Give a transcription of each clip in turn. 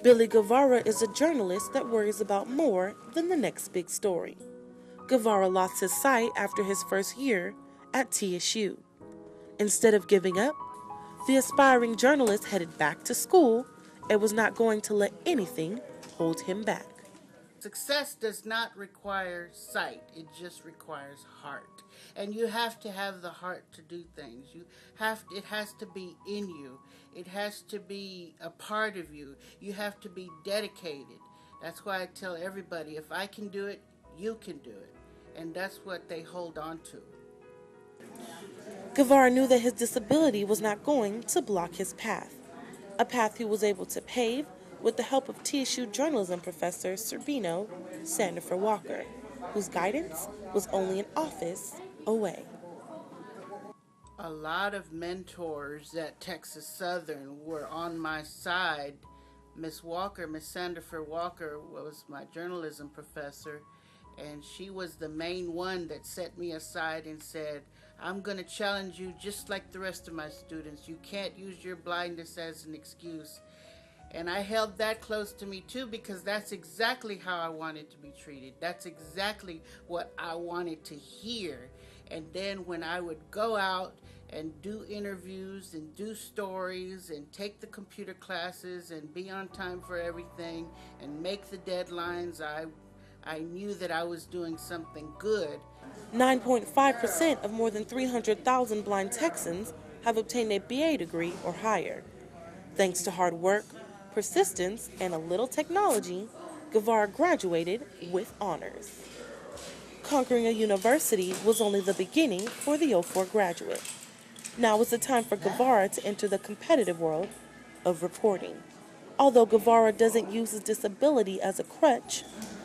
Billy Guevara is a journalist that worries about more than the next big story. Guevara lost his sight after his first year at TSU. Instead of giving up, the aspiring journalist headed back to school and was not going to let anything hold him back. Success does not require sight, it just requires heart. And you have to have the heart to do things. It has to be in you. It has to be a part of you. You have to be dedicated. That's why I tell everybody, if I can do it, you can do it. And that's what they hold on to. Guevara knew that his disability was not going to block his path, a path he was able to pave with the help of TSU journalism professor Serbino Sandifer Walker, whose guidance was only an office away. A lot of mentors at Texas Southern were on my side. Miss Sandifer Walker, was my journalism professor, and she was the main one that set me aside and said, I'm going to challenge you just like the rest of my students. You can't use your blindness as an excuse. And I held that close to me too, because that's exactly how I wanted to be treated. That's exactly what I wanted to hear. And then when I would go out and do interviews and do stories and take the computer classes and be on time for everything and make the deadlines, I knew that I was doing something good. 9.5% of more than 300,000 blind Texans have obtained a BA degree or higher. Thanks to hard work, persistence, and a little technology, Guevara graduated with honors. Conquering a university was only the beginning for the 04 graduate. Now is the time for Guevara to enter the competitive world of reporting. Although Guevara doesn't use his disability as a crutch,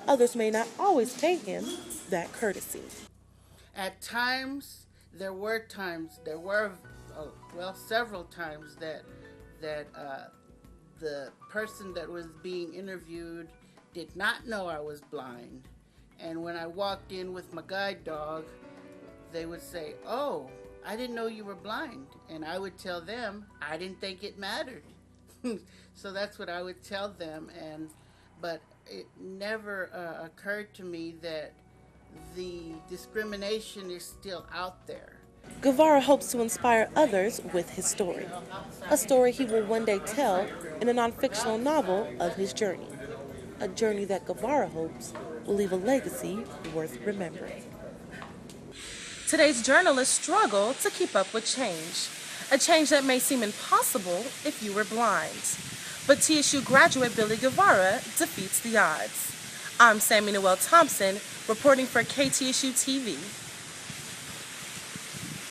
others may not always pay him that courtesy. At times, there were several times that the person that was being interviewed did not know I was blind. And when I walked in with my guide dog, they would say, oh, I didn't know you were blind. And I would tell them, I didn't think it mattered. So that's what I would tell them. But it never occurred to me that the discrimination is still out there. Guevara hopes to inspire others with his story, a story he will one day tell in a non-fictional novel of his journey, a journey that Guevara hopes will leave a legacy worth remembering. Today's journalists struggle to keep up with change, a change that may seem impossible if you were blind. But TSU graduate Billy Guevara defeats the odds. I'm Sammy Noel Thompson, reporting for KTSU TV.